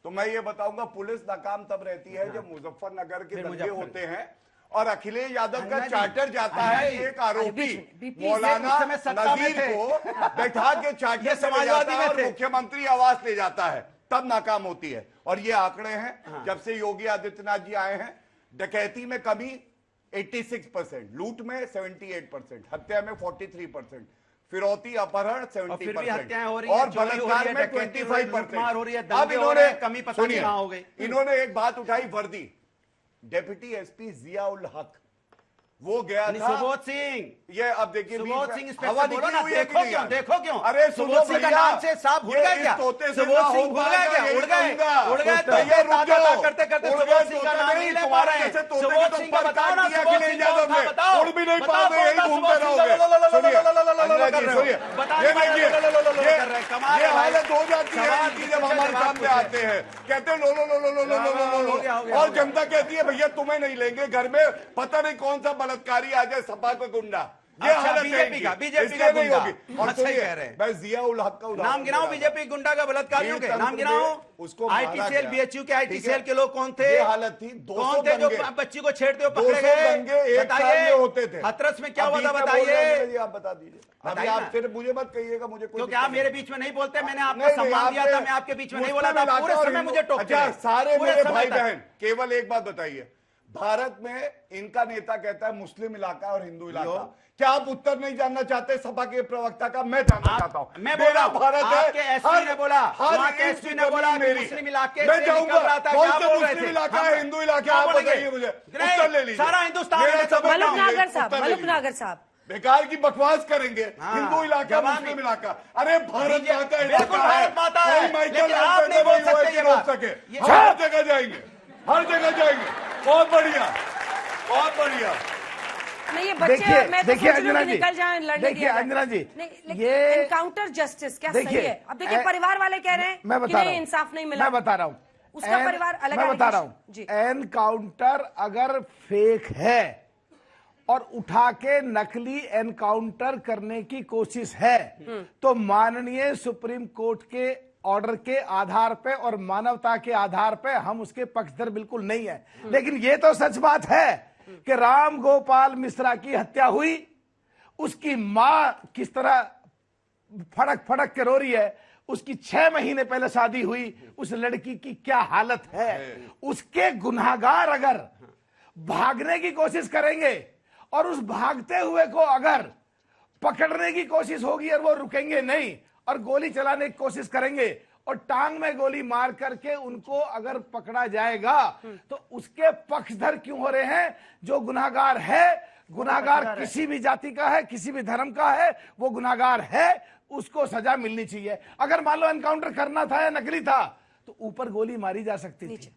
तो मैं ये बताऊंगा पुलिस नाकाम तब रहती है जब मुजफ्फरनगर के दंगे होते हैं और अखिलेश यादव का चार्टर जाता है एक आरोपी मौलाना नजीर को बैठा के चार्टर समाजवादी और मुख्यमंत्री आवास ले जाता है, तब नाकाम होती है। और ये आंकड़े हैं जब से योगी आदित्यनाथ जी आए हैं। डकैती में कमी 86%, लूट में 78%, हत्या में 43%, फिरौती अपहरण 70% और बलात्कार में 25%। अब इन्होंने
कमी पता नहीं कहां हो गई।
इन्होंने एक बात उठाई, वर्दी। डेप्यूटी एसपी जियाउल हक वो गया था।
सुबोध सिंह,
ये अब देखिए
सुबोध सिंह बोलो ना, देखो क्यों?
अरे
सुबोध सिंह का नाम से साहब भूल गए क्या? सुबोध सिंह भूल गए क्या? उड़ गए तो ये करते करते सुबोध सिंह का नाम नहीं ले पा रहे हैं। सुबोध सिंह का बताओ ना, सुबोध सिंह का बताओ।
उड़ भी नहीं पा रहे, यही घूमते रहोगे। सुनिए ये हालत हो जाती है जब हमारे सामने आते हैं, कहते हैं लो और जनता कहती है भैया तुम्हें नहीं लेंगे घर में, पता नहीं कौन सा बलात्कारी आ जाए, सपा का गुंडा। ये
अच्छा,
हालत है
बीजेपी
इनकी।
का
इसलिए
गुंडा।
नहीं होगी। और
अच्छा ही
सुनिए,
कह रहे हैं।
मैं जिया उल हक का उदाहरण
नाम गिनाओ
दे रहा
बीजेपी
था।
गुंडा का बलात्कारियों के नाम गिनाओ।
उसको
आईटी
मारा
सेल
गया।
बीएचयू के आईटी
ठीक है?
सेल के लोग कौन थे?
ये हालत थी। 200
कौन थे जो
दंगे।
बच्ची को छेड़ते हुए
200
पकड़े गए?
दंगे एक साल में होते थे।
हाथरस में क्या हुआ था
अभी मैं
बताइए।
बोल रहा हूं, आप बता दीजिए। अभी
बताइए
आप
ना।
फिर मुझे मत कहिएगा, मुझे कोई
क्योंकि
दिक्कत
आप मेरे
नहीं।
बीच में नहीं बोलते, मैंने आपको
नहीं, नहीं,
सम्मान दिया
आपने
था, मैं आपके बीच में नहीं बोला
मुस्लिम
था, पूरे
इलाका और
समय
हिंदू-
मुझे टोकते
अच्छा,
रहे।
सारे
पूरे
मेरे
समय
भाई
तक।
बहन केवल एक बात बताइए, भारत में इनका नेता कहता है मुस्लिम इलाका और हिंदू इलाका। क्या आप उत्तर नहीं जानना चाहते सपा के प्रवक्ता का? मैं जानना चाहता हूं।
मैं बोल रहा हूं,
भारत है,
आपके एसपी ने बोला, वहां के
इंच
एसपी ने बोला कि
मेरी
मुस्लिम इलाके
मैं
से
जाऊंगा।
निकल रहा था,
कौन
क्या
सा
बोल रहे
मुस्लिम
थे?
इलाका है, हिंदू इलाका
क्या
है, आप
बोलेंगे?
बताइए मुझे।
नहीं,
उत्तर ले लीजिए।
सारा हिंदुस्तान
मेरा
है,
सबक
मलुक
लीजिए,
नागर साहब,
उत्तर ले
मलुक
लीजिए।
नागर साहब,
बेकार की बकवास करेंगे।
हाँ,
हिंदू इलाका
जवाब
मुस्लिम
नहीं।
इलाका, अरे भारत
बीजेपी-
माता
बिल्कुल
इलाका है।
भारत माता है,
कोई माइकल
लेकिन आप
एंथनी
नहीं बोल
हुआ है
सकते
कि
ये
रोक
बात।
सके।
ये-
हम हर जगह जाएंगे, हर जगह जाएंगे। बहुत बढ़िया, बहुत बढ़िया।
नहीं ये बच्चे और मैं तो सोच रही हूं कि निकल जाएं, लड़ने
देखिए
दिया जाए।
अंजना जी,
नहीं, लेकिन
ये
एनकाउंटर जस्टिस क्या सही
देखिए,
है? अब देखिए परिवार वाले कह रहे हैं
मैं
कि
बता रहा
नहीं
हूं,
इंसाफ नहीं मिला।
मैं बता रहा हूं,
उसका परिवार अलग
मैं बता रहा
allegation- जी।
हूं, एनकाउंटर अगर फेक है और उठा के नकली एनकाउंटर करने की कोशिश है तो माननीय सुप्रीम कोर्ट के ऑर्डर के आधार पे और मानवता के आधार पे हम उसके पक्षधर बिल्कुल नहीं है। लेकिन ये तो सच बात है कि राम गोपाल मिश्रा की हत्या हुई, उसकी मां किस तरह फड़क फड़क के रो रही है, उसकी 6 महीने पहले शादी हुई, उस लड़की की क्या हालत है, उसके गुनाहगार अगर भागने की कोशिश करेंगे और उस भागते हुए को अगर पकड़ने की कोशिश होगी और वो रुकेंगे नहीं और गोली चलाने की कोशिश करेंगे और टांग में गोली मार करके उनको अगर पकड़ा जाएगा तो उसके पक्षधर क्यों हो रहे हैं? जो गुनाहगार है, गुनाहगार किसी भी जाति का है, किसी भी धर्म का है, वो गुनाहगार है, उसको सजा मिलनी चाहिए। अगर मान लो एनकाउंटर करना था या नकली था तो ऊपर गोली मारी जा सकती थी।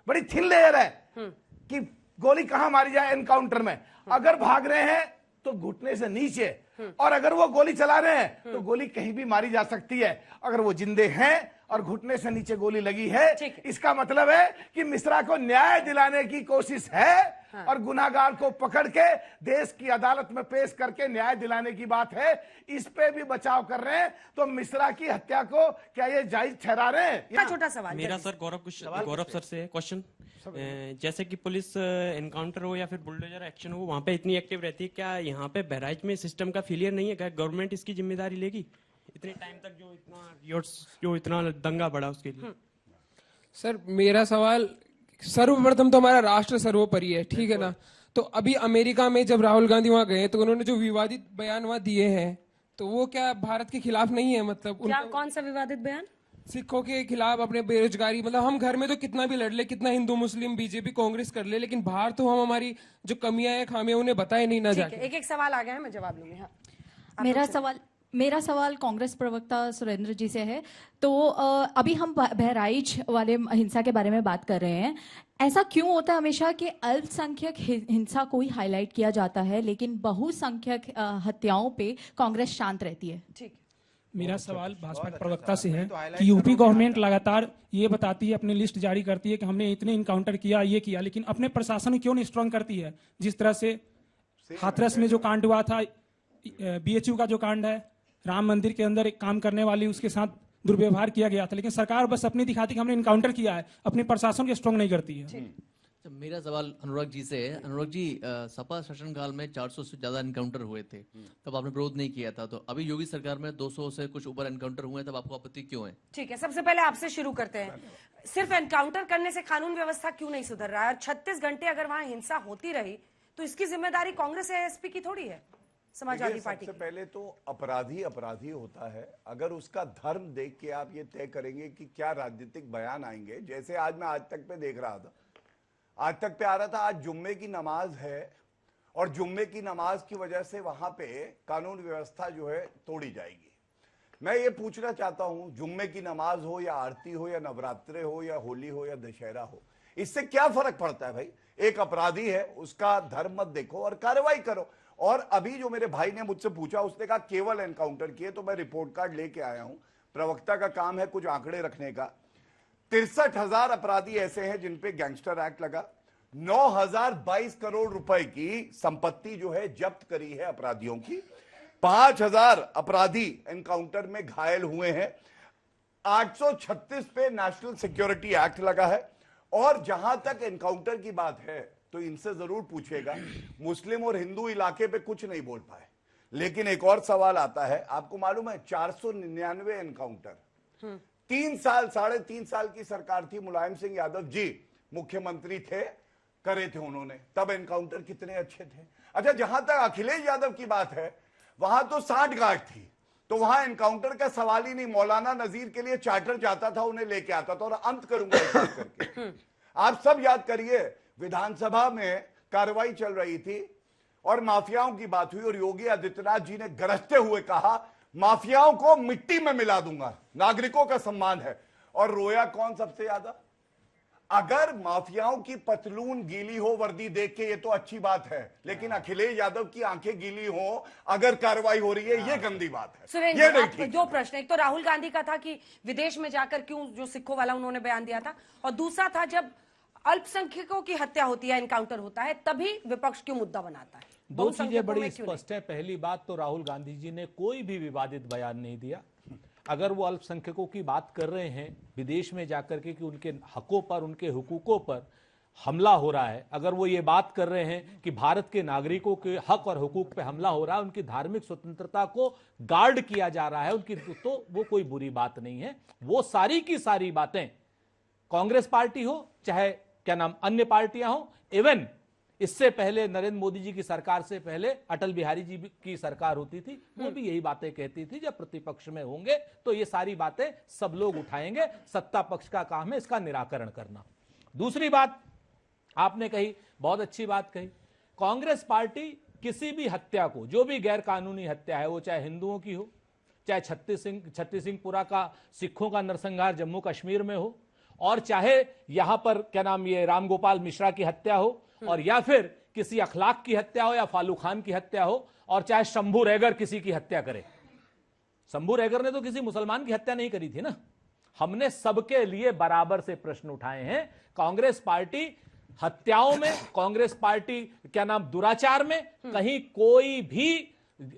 बड़ी थिन लेयर है कि गोली कहां मारी जाए एनकाउंटर में। अगर भाग रहे हैं तो घुटने से नीचे, और अगर वो गोली चला रहे हैं तो गोली कहीं भी मारी जा सकती है। अगर वो जिंदे हैं और घुटने से नीचे गोली लगी है, इसका मतलब है कि मिश्रा को न्याय दिलाने की कोशिश है और गुनाहगार को पकड़ के देश की अदालत में पेश करके न्याय दिलाने की बात है। इस पे भी बचाव कर रहे हैं तो मिश्रा की हत्या को क्या ये जायज ठहरा रहे हैं?
छोटा सवाल
मेरा सर गौरव सर से क्वेश्चन, जैसे कि पुलिस एनकाउंटर हो या फिर बुलडोजर एक्शन हो वहाँ पे इतनी एक्टिव रहती है, क्या यहाँ पे बहराइच में सिस्टम का फेलियर नहीं है? क्या गवर्नमेंट इसकी जिम्मेदारी लेगी इतने टाइम तक जो इतना दंगा बढ़ा उसके लिए?
सर मेरा सवाल, सर्वप्रथम तो हमारा राष्ट्र सर्वोपरि है, ठीक है ना? तो अभी अमेरिका में जब राहुल गांधी वहां गए तो उन्होंने जो विवादित बयान वहां दिए हैं तो वो क्या भारत के खिलाफ नहीं है? मतलब
क्या कौन सा विवादित बयान?
सिखों के खिलाफ, अपने बेरोजगारी, मतलब हम घर में तो कितना भी लड़ ले, कितना हिंदू मुस्लिम बीजेपी कांग्रेस कर ले, लेकिन बाहर तो हम हमारी जो कमियां हैं खामियां उन्हें बताए नहीं ना जाके।
एक एक सवाल आ गया है, मैं जवाब लूंगी। हाँ,
मेरा सवाल कांग्रेस प्रवक्ता सुरेंद्र जी से है। तो अभी हम बहराइच वाले हिंसा के बारे में बात कर रहे हैं। ऐसा क्यों होता है हमेशा कि अल्पसंख्यक हिंसा को ही हाईलाइट किया जाता है लेकिन बहुसंख्यक हत्याओं पे कांग्रेस शांत रहती है?
ठीक।
मेरा सवाल भाजपा प्रवक्ता से है कि यूपी गवर्नमेंट लगातार ये बताती है, अपनी लिस्ट जारी करती है कि हमने इतने इनकाउंटर किया, ये किया, लेकिन अपने प्रशासन क्यों नहीं स्ट्रांग करती है? जिस तरह से हाथरस में जो कांड हुआ था, बीएचयू का जो कांड है, राम मंदिर के अंदर एक काम करने वाली उसके साथ दुर्व्यवहार किया गया था, लेकिन सरकार बस अपनी दिखाती कि हमने इनकाउंटर किया है, अपने प्रशासन को स्ट्रांग नहीं करती है।
मेरा सवाल अनुराग जी से है। अनुराग जी, सपा शासनकाल में 400 से ज्यादा एनकाउंटर हुए थे, तब आपने विरोध नहीं किया था। तो अभी योगी सरकार में 200 से कुछ ऊपर एनकाउंटर हुए, तब आपको आपत्ति क्यों है?
ठीक है, सबसे पहले आपसे शुरू करते हैं। सिर्फ एनकाउंटर करने से कानून व्यवस्था क्यों नहीं सुधर रहा है? और 36 घंटे अगर वहां हिंसा होती रही तो इसकी जिम्मेदारी कांग्रेस या एसपी की थोड़ी है, समाजवादी पार्टी की?
सबसे पहले तो अपराधी अपराधी होता है। अगर उसका धर्म देख के आप ये तय करेंगे कि क्या राजनीतिक बयान आएंगे, जैसे आज मैं आज तक पे देख रहा था, आज तक पे आ रहा था, आज जुम्मे की नमाज है और जुम्मे की नमाज की वजह से वहां पे कानून व्यवस्था जो है तोड़ी जाएगी। मैं ये पूछना चाहता हूं, जुम्मे की नमाज हो या आरती हो या नवरात्रे हो या होली हो या दशहरा हो, इससे क्या फर्क पड़ता है भाई? एक अपराधी है, उसका धर्म मत देखो और कार्रवाई करो। और अभी जो मेरे भाई ने मुझसे पूछा, उसने कहा केवल एनकाउंटर किए, तो मैं रिपोर्ट कार्ड लेके आया हूं। प्रवक्ता का काम है कुछ आंकड़े रखने का। 63,000 अपराधी ऐसे हैं जिन पे गैंगस्टर एक्ट लगा, 9,022 करोड़ रुपए की संपत्ति जो है जब्त करी है अपराधियों की। 5,000 अपराधी एनकाउंटर में घायल हुए हैं। 836 पे नेशनल सिक्योरिटी एक्ट लगा है। और जहां तक एनकाउंटर की बात है तो इनसे जरूर पूछेगा, मुस्लिम और हिंदू इलाके पे कुछ नहीं बोल पाए। लेकिन एक और सवाल आता है, आपको मालूम है 499 एनकाउंटर, 3 साल 3.5 साल की सरकार थी, मुलायम सिंह यादव जी मुख्यमंत्री थे, करे थे उन्होंने, तब एनकाउंटर कितने अच्छे थे। अच्छा, जहां तक अखिलेश यादव की बात है, वहां तो 60 गार्ड थी, तो वहां एनकाउंटर का सवाल ही नहीं। मौलाना नजीर के लिए चार्टर जाता था, उन्हें लेके आता था। और अंत करूंगा इस बात करके, आप सब याद करिए, विधानसभा में कार्रवाई चल रही थी और माफियाओं की बात हुई और योगी आदित्यनाथ जी ने गरजते हुए कहा, माफियाओं को मिट्टी में मिला दूंगा, नागरिकों का सम्मान है। और रोया कौन सबसे ज्यादा? अगर माफियाओं की पतलून गीली हो वर्दी देख के, ये तो अच्छी बात है, लेकिन अखिलेश यादव की आंखें गीली हो अगर कार्रवाई हो रही है, ये गंदी बात है।
सुरेंद्र,
ये नहीं
आप
ठीक।
दो प्रश्न, एक तो राहुल गांधी का था कि विदेश में जाकर क्यों, जो सिखों वाला उन्होंने बयान दिया था, और दूसरा था जब अल्पसंख्यकों की हत्या होती है, एनकाउंटर होता है, तभी विपक्ष क्यों मुद्दा बनाता है?
दो चीजें बड़ी स्पष्ट है। पहली बात तो राहुल गांधी जी ने कोई भी विवादित बयान नहीं दिया। अगर वो अल्पसंख्यकों की बात कर रहे हैं विदेश में जाकर के कि उनके हकों पर, उनके हुकूकों पर हमला हो रहा है, अगर वो ये बात कर रहे हैं कि भारत के नागरिकों के हक और हुकूक पे हमला हो रहा है, उनकी धार्मिक स्वतंत्रता को गार्ड किया जा रहा है उनकी, तो वो कोई बुरी बात नहीं है। वो सारी की सारी बातें, कांग्रेस पार्टी हो चाहे क्या नाम अन्य पार्टियां हो, इवन इससे पहले नरेंद्र मोदी जी की सरकार से पहले अटल बिहारी जी की सरकार होती थी, वो भी यही बातें कहती थी, जब प्रतिपक्ष में होंगे तो ये सारी बातें सब लोग उठाएंगे, सत्ता पक्ष का काम है इसका निराकरण करना। दूसरी बात आपने कही, बहुत अच्छी बात कही, कांग्रेस पार्टी किसी भी हत्या को, जो भी गैर कानूनी हत्या है, वो चाहे हिंदुओं की हो, चाहे छत्तीस सिंहपुरा का सिखों का नरसंहार जम्मू कश्मीर में हो, और चाहे यहां पर क्या नाम ये रामगोपाल मिश्रा की हत्या हो, और या फिर किसी अखलाक की हत्या हो या फालू खान की हत्या हो, और चाहे शंभू रैगर किसी की हत्या करे। शंभू रैगर ने तो किसी मुसलमान की हत्या नहीं करी थी ना। हमने सबके लिए बराबर से प्रश्न उठाए हैं। कांग्रेस पार्टी हत्याओं में, कांग्रेस पार्टी क्या नाम दुराचार में कहीं कोई भी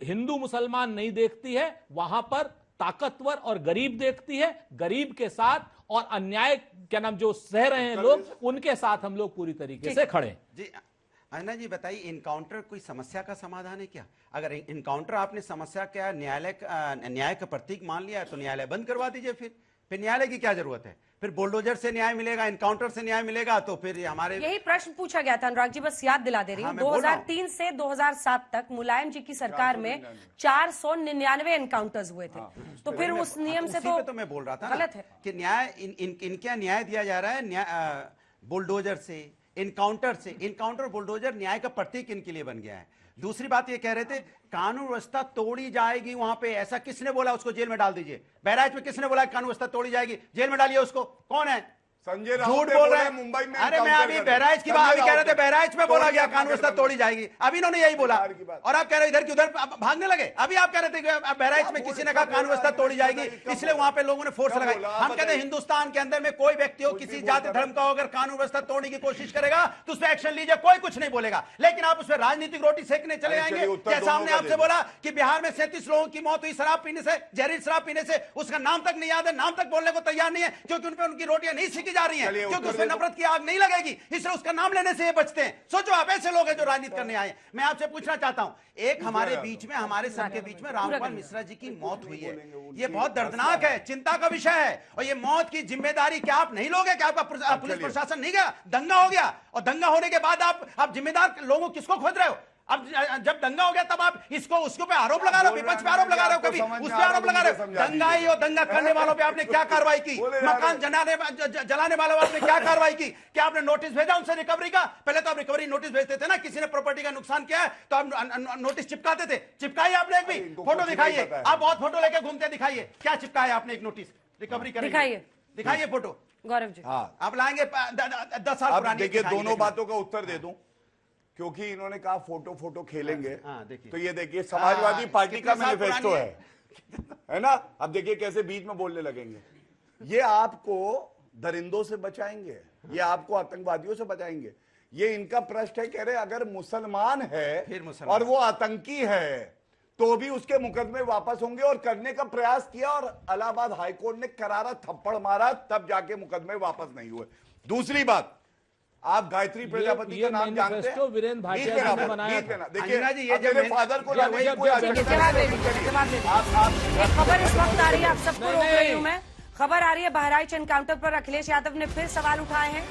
हिंदू मुसलमान नहीं देखती है, वहां पर ताकतवर और गरीब देखती है। गरीब के साथ और अन्याय क्या नाम जो सह रहे हैं लोग, उनके साथ हम लोग पूरी तरीके से खड़े हैं।
जी अन्ना जी बताइए, इनकाउंटर कोई समस्या का समाधान है क्या? अगर इनकाउंटर आपने समस्या क्या न्याय का प्रतीक मान लिया है तो न्यायालय बंद करवा दीजिए। फिर न्यायालय की क्या जरूरत है? फिर बुलडोजर से न्याय मिलेगा, इनकाउंटर से न्याय मिलेगा, तो फिर हमारे
यही प्रश्न पूछा गया था अनुराग जी, बस याद दिला दे रही हूँ। 2003 से 2007 तक मुलायम जी की सरकार में 499 एनकाउंटर्स हुए थे। तो फिर उस नियम से
तो मैं बोल रहा था
गलत है
कि न्याय इनके न्याय दिया जा रहा है बुलडोजर से, इनकाउंटर से। इनकाउंटर बुलडोजर न्याय का प्रतीक इनके लिए बन गया है। दूसरी बात ये कह रहे थे कानून व्यवस्था तोड़ी जाएगी वहां पे, ऐसा किसने बोला? उसको जेल में डाल दीजिए। बहराइच में किसने बोला कानून व्यवस्था तोड़ी जाएगी? जेल में डालिए उसको। कौन है?
संजय
झूठ बोल रहे हैं मुंबई में। अरे मैं अभी बहराइच की बात अभी कह रहे थे, बहराइच में बोला गया कानून व्यवस्था तोड़ी जाएगी, अभी इन्होंने यही बोला। और आप कह रहे इधर की उधर भागने लगे। अभी आप कह रहे थे कि बहराइच में किसी ने कहा कानून व्यवस्था तोड़ी जाएगी, इसलिए वहां पे लोगों ने फोर्स लगाई। हम कहते हैं हिंदुस्तान के अंदर में कोई व्यक्ति हो, किसी जाति धर्म का हो, अगर कानून व्यवस्था तोड़ने की कोशिश करेगा तो उस पर एक्शन लीजिए, कोई कुछ नहीं बोलेगा। लेकिन आप उस पर राजनीतिक रोटी सेकने चले जाएंगे। जैसा हमने आपसे बोला कि बिहार में 37 लोगों की मौत हुई शराब पीने से, जहरीली शराब पीने से, उसका नाम तक नहीं याद है, नाम तक बोलने को तैयार नहीं है, क्योंकि उन पर उनकी रोटियां नहीं सीखी जा रही है, क्योंकि उसमें नफरत की आग नहीं लगेगी, इसलिए उसका नाम लेने से ये बचते हैं। सोचो आप, ऐसे लोग हैं जो राजनीति करने आए। मैं आपसे पूछना चाहता हूं, एक हमारे बीच में, हमारे सबके बीच में रामगोपाल मिश्रा जी की मौत हुई है। ये बहुत दर्दनाक है, चिंता का विषय है। और ये मौत की जिम्मेदारी क्या आप नहीं लोगे? क्या आपका पुलिस प्रशासन नहीं गया? दंगा हो गया, और दंगा होने के बाद आप जिम्मेदार लोगों किसको खोज रहे हो? अब जब दंगा हो गया तब आप इसको उसके पे आरोप लगा रहे हो, विपक्ष पे आरोप लगा रहे हो, कभी उस पे आरोप लगा रहे हो। दंगाई और दंगा करने वालों पे आपने क्या कार्रवाई की? मकान जलाने वालों पे आपने क्या कार्रवाई की? क्या आपने नोटिस भेजा उनसे रिकवरी का? पहले तो आप रिकवरी नोटिस भेजते थे ना, किसी ने प्रॉपर्टी का नुकसान किया है तो आप नोटिस चिपकाते थे। चिपकाई आपने एक भी? फोटो दिखाइए, आप बहुत फोटो लेके घूमते, दिखाइए क्या चिपकाया आपने एक नोटिस रिकवरी करेंगे? दिखाइए फोटो गौरव जी। आप लाएंगे 10 साल पुरानी।
देखिए दोनों बातों का उत्तर दे दूं, क्योंकि इन्होंने कहा फोटो खेलेंगे। तो ये देखिए समाजवादी पार्टी का मैनिफेस्टो है ना। अब देखिए कैसे बीच में बोलने लगेंगे। ये आपको दरिंदों से बचाएंगे, ये आपको आतंकवादियों से बचाएंगे। ये इनका प्रश्न है। कह रहे अगर मुसलमान है
फिर मुसलमान
और वो आतंकी है तो भी उसके मुकदमे वापस होंगे, और करने का प्रयास किया और इलाहाबाद हाईकोर्ट ने करारा थप्पड़ मारा, तब जाके मुकदमे वापस नहीं हुए। दूसरी बात, आप गायत्री प्रजापति का नाम जानते हैं?
वीरेंद्र भाटिया जी ने बनाया था।
देखिए मेरे फादर को लाने की कोई
खबर इस वक्त आ रही है, आप सबको रोक रही हूं मैं। खबर आ रही है बहराइच एनकाउंटर पर अखिलेश यादव ने फिर सवाल उठाए हैं।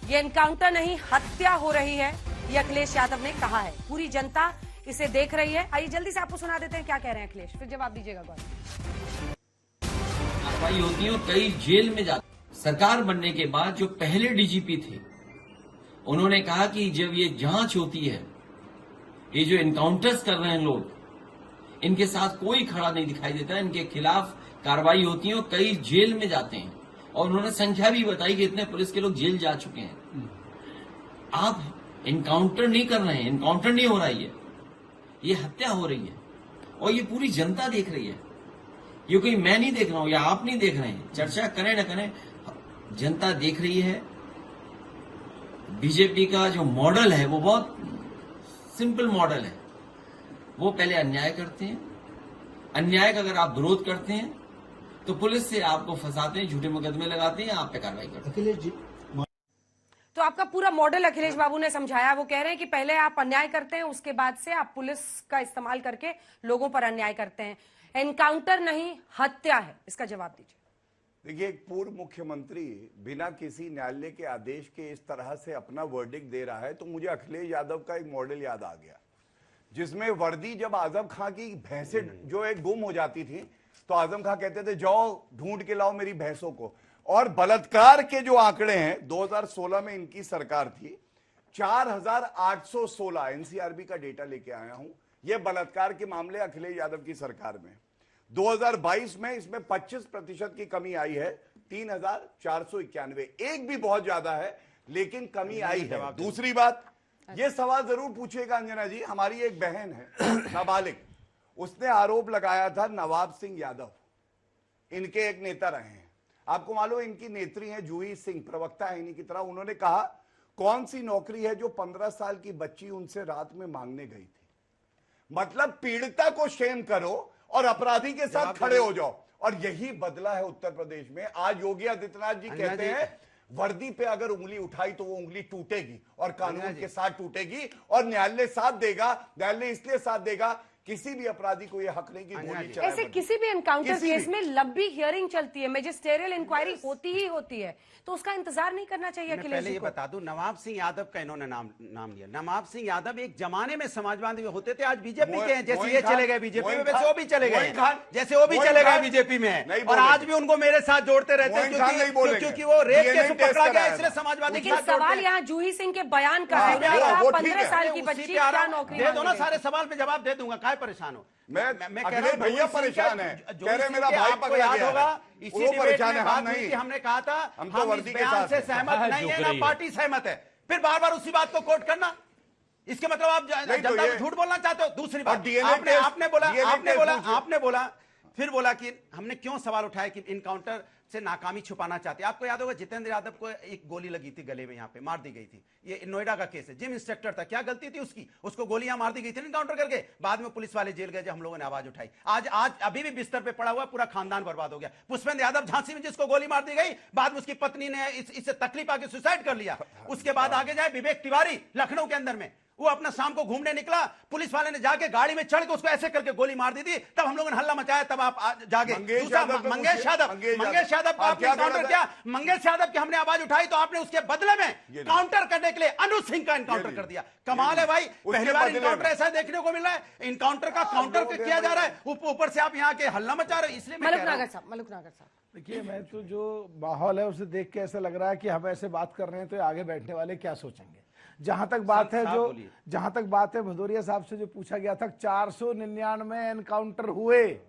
ये एनकाउंटर नहीं, हत्या हो रही है, ये अखिलेश यादव ने कहा है। पूरी जनता इसे देख रही है। आइए जल्दी से आपको सुना देते हैं क्या कह रहे हैं अखिलेश, फिर जवाब दीजिएगा।
कार्रवाई होती है और कई जेल में जाते। सरकार बनने के बाद जो पहले डीजीपी थे उन्होंने कहा कि जब ये जांच होती है, ये जो एनकाउंटर्स कर रहे हैं लोग, इनके साथ कोई खड़ा नहीं दिखाई देता, इनके खिलाफ कार्रवाई होती है और कई जेल में जाते हैं। और उन्होंने संख्या भी बताई कि इतने पुलिस के लोग जेल जा चुके हैं। आप एनकाउंटर नहीं कर रहे हैं, एनकाउंटर नहीं हो रहा है, ये हत्या हो रही है और ये पूरी जनता देख रही है। ये कोई मैं नहीं देख रहा हूं या आप नहीं देख रहे हैं, चर्चा करें ना करें, जनता देख रही है। बीजेपी का जो मॉडल है वो बहुत सिंपल मॉडल है। वो पहले अन्याय करते हैं, अन्याय का अगर आप विरोध करते हैं तो पुलिस से आपको फंसाते हैं, झूठे मुकदमे लगाते हैं, आप पे कार्रवाई करते हैं। अखिलेश जी,
तो आपका पूरा मॉडल अखिलेश बाबू ने समझाया। वो कह रहे हैं कि पहले आप अन्याय करते हैं, उसके बाद से आप पुलिस का इस्तेमाल करके लोगों पर अन्याय करते हैं। एनकाउंटर नहीं, हत्या है। इसका जवाब दीजिए।
देखिए, एक पूर्व मुख्यमंत्री बिना किसी न्यायालय के आदेश के इस तरह से अपना वर्डिक्ट दे रहा है, तो मुझे अखिलेश यादव का एक मॉडल याद आ गया, जिसमें वर्दी जब आजम खां की भैंसें जो एक गुम हो जाती थी तो आजम खां कहते थे जाओ ढूंढ के लाओ मेरी भैंसों को। और बलात्कार के जो आंकड़े हैं, 2016 में इनकी सरकार थी, 4816 एनसीआरबी का डेटा लेके आया हूं, यह बलात्कार के मामले अखिलेश यादव की सरकार में। 2022 में इसमें 25% की कमी आई है, 3491। एक भी बहुत ज्यादा है लेकिन कमी आई है। दूसरी बात, ये सवाल जरूर पूछेगा अंजना जी, हमारी एक बहन है नाबालिग, उसने आरोप लगाया था नवाब सिंह यादव इनके एक नेता रहे हैं। आपको मालूम इनकी नेत्री हैं जूही सिंह, प्रवक्ता है इन्हीं की तरह। उन्होंने कहा कौन सी नौकरी है जो 15 साल की बच्ची उनसे रात में मांगने गई थी। मतलब पीड़िता को शेम करो और अपराधी के साथ खड़े हो जाओ, और यही बदला है उत्तर प्रदेश में। आज योगी आदित्यनाथ जी कहते हैं वर्दी पे अगर उंगली उठाई तो वो उंगली टूटेगी और कानून के साथ टूटेगी, और न्यायालय साथ देगा। न्यायालय इसलिए साथ देगा, किसी भी अपराधी को यह हक नहीं कि गोली चलाए।
ऐसे किसी भी एनकाउंटर केस में लंबी हियरिंग चलती है, मैजिस्ट्रियल इंक्वायरी होती ही होती है, तो उसका इंतजार नहीं करना चाहिए अखिलेश जी को।
पहले ये बता दूं, नवाब सिंह यादव का इन्होंने नाम लिया। नवाब सिंह यादव एक जमाने में समाजवादी में होते थे, आज बीजेपी के हैं। जैसे ये चले गए बीजेपी में, वैसे वो भी चले गए, जैसे वो भी चले गए बीजेपी में है, और आज भी उनको मेरे साथ जोड़ते रहते हैं क्योंकि वो रेप केस में पकड़ा गया, इसलिए समाजवादी के साथ।
सवाल यहाँ जूही सिंह के बयान का है, 15 साल की बच्ची क्या नौकरी
दे दो ना, सारे सवाल पे जवाब दे दूंगा, काहे परेशान हो।
मैं कह रहा हूं भैया परेशान है, कह रहे मेरा भाई पकड़ा
याद होगा,
गया,
इसी डिबेट में बात हुई थी, हमने कहा था
हम तो वर्दी के साथ
से सहमत नहीं है, ना पार्टी सहमत है। फिर बार बार उसी बात को कोट करना, इसके मतलब आप जनता को झूठ बोलना चाहते हो। दूसरी बात, आपने बोला फिर बोला कि हमने क्यों सवाल उठाया कि इनकाउंटर से नाकामी छुपाना चाहते। आपको याद होगा जितेंद्र यादव को एक गोली लगी थी गले में, यहाँ पे मार दी गई थी। ये नोएडा का केस है, जिम इंस्ट्रक्टर था, क्या गलती थी उसकी, उसको गोलियां मार दी गई थी इनकाउंटर करके। बाद में पुलिस वाले जेल गए जब हम लोगों ने आवाज उठाई। आज अभी भी बिस्तर पे पड़ा हुआ, पूरा खानदान बर्बाद हो गया। पुष्पेंद्र यादव झांसी में जिसको गोली मार दी गई, बाद में उसकी पत्नी ने इससे तकलीफ आके सुसाइड कर लिया। उसके बाद आगे जाए विवेक तिवारी लखनऊ के अंदर में, वो अपना शाम को घूमने निकला, पुलिस वाले ने जाके गाड़ी में चढ़ के उसको ऐसे करके गोली मार दी थी, तब हम लोगों ने हल्ला मचाया, तब आप जागे। दूसरा मंगेश यादव को आपने काउंटर किया, मंगेश यादव की हमने आवाज उठाई तो आपने उसके बदले में काउंटर करने के लिए अनु सिंह का इनकाउंटर कर दिया। कमाल है भाई, पहली बार इनकाउंटर ऐसा देखने को मिल रहा है, इनकाउंटर का काउंटर किया जा रहा है, ऊपर से आप यहाँ के हल्ला मचा रहे। इसलिए
मलुक नागर साहब
देखिए, मैं तो जो माहौल है उसे देख के ऐसा लग रहा है कि हम ऐसे बात कर रहे हैं तो आगे बैठने वाले क्या सोचेंगे। जहां तक बात है भदौरिया साहब से जो पूछा गया था, 499 एनकाउंटर हुए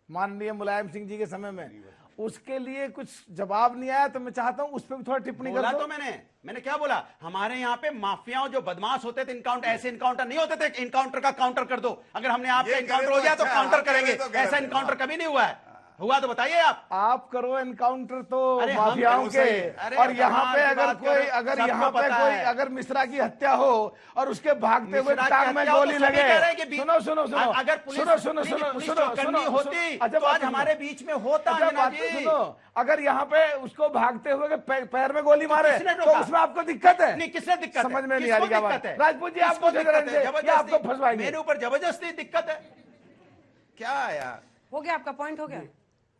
माननीय मुलायम सिंह जी के समय में, उसके लिए कुछ जवाब नहीं आया, तो मैं चाहता हूं उस पर भी थोड़ा टिप्पणी कर दो।
तो मैंने क्या बोला, हमारे यहाँ पे माफियाओं जो बदमाश होते थे, इनकाउंटर ऐसे इनकाउंटर नहीं होते थे, इनकाउंटर का काउंटर कर दो। अगर हमने आपका इनकाउंटर हो गया तो काउंटर करेंगे, ऐसा इनकाउंटर कभी नहीं हुआ है। हुआ तो बताइए
आप करो एनकाउंटर तो
अरे
माफियाओं के, और यहाँ पे
बात
कोई अगर मिश्रा की हत्या हो और उसके भागते हुए टांग में गोली लगे, सुनो
अगर सुनो
होती
तो आज हमारे बीच में होता है ना जी।
सुनो, अगर यहाँ पे उसको भागते हुए पैर में गोली मारे तो उसमें आपको दिक्कत है?
नहीं, किसने दिक्कत
समझ में नहीं आ रही बात। राजपूत जी आपको फंसवाएंगे,
मेरे ऊपर जबरदस्ती दिक्कत है क्या यार?
हो गया आपका पॉइंट, हो गया।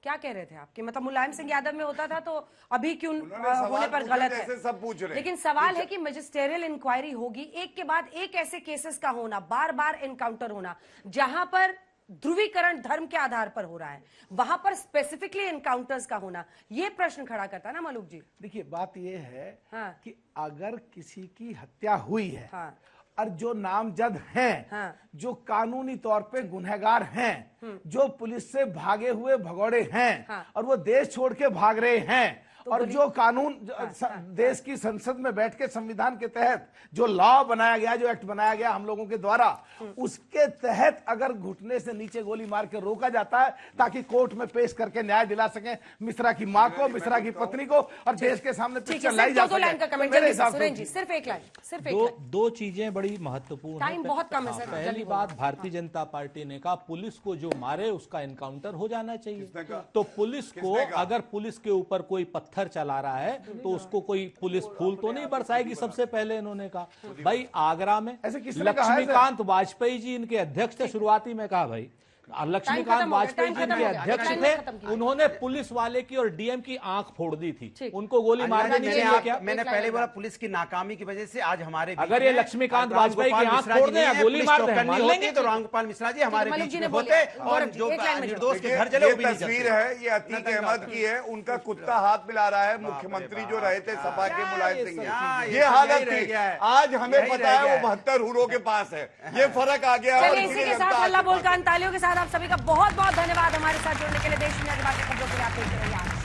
क्या कह रहे थे आपके, मतलब मुलायम सिंह यादव में होता था तो अभी क्यों होने पर गलत है?
सब पूछ रहे हैं।
लेकिन सवाल है कि मैजिस्ट्रियल इंक्वायरी होगी, एक के बाद एक ऐसे केसेस का होना, बार बार एनकाउंटर होना, जहां पर ध्रुवीकरण धर्म के आधार पर हो रहा है, वहां पर स्पेसिफिकली एनकाउंटर्स का होना, यह प्रश्न खड़ा करता है ना मलूक जी।
देखिए बात यह है
हाँ।
कि अगर किसी की हत्या हुई है,
हाँ।
और जो नामजद हैं,
हाँ।
जो कानूनी तौर पे गुनहगार हैं, जो पुलिस से भागे हुए भगौड़े हैं,
हाँ।
और वो देश छोड़ के भाग रहे हैं, और जो कानून देश की संसद में बैठ के संविधान के तहत जो लॉ बनाया गया, जो एक्ट बनाया गया हम लोगों के द्वारा, उसके तहत अगर घुटने से नीचे गोली मार के रोका जाता है ताकि कोर्ट में पेश करके न्याय दिला सके मिश्रा की मां को, मिश्रा की पत्नी को, और देश के सामने पिक्चर लाई जा सके।
सिर्फ एक लाइन,
दो चीजें बड़ी महत्वपूर्ण
टाइम बहुत कम है सर।
पहली बात, भारतीय जनता पार्टी ने कहा पुलिस को जो मारे उसका एनकाउंटर हो जाना चाहिए। तो पुलिस को, अगर पुलिस के ऊपर कोई पत्थर चला रहा है तो उसको कोई पुलिस फूल तो नहीं बरसाएगी। सबसे पहले इन्होंने कहा भाई आगरा में लक्ष्मीकांत वाजपेयी जी इनके अध्यक्ष थे, शुरुआती में कहा भाई लक्ष्मीकांत वाजपेयी जी इनके अध्यक्ष थे, उन्होंने पुलिस वाले की और डीएम की आंख फोड़ दी थी, उनको गोली मारने नहीं चाहिए क्या?
मैंने पहले बोला पुलिस की नाकामी की वजह से आज हमारे
अगर ये लक्ष्मीकांत वाजपेयी की आंख फोड़ दें या गोली मार दें मान लेंगे
तो रामगोपाल मिश्रा जी हमारे बीच में होते और जो निर्दोष के घर जले वो भी नहीं जलते।
तस्वीर है ये अतीक अहमद की है, उनका कुत्ता हाथ मिला रहा है मुख्यमंत्री जो रहे थे सपा के मुलायम सिंह, ये हालत थी। आज हमें पता है वो 72 हुरों के पास है, ये फर्क आ गया।
इसी के साथ अल्लाह बोल का तालियों के साथ आप सभी का बहुत बहुत धन्यवाद हमारे साथ जुड़ने के लिए। देश दुनिया की बाकी खबरों के लिए आप देखते रहिए।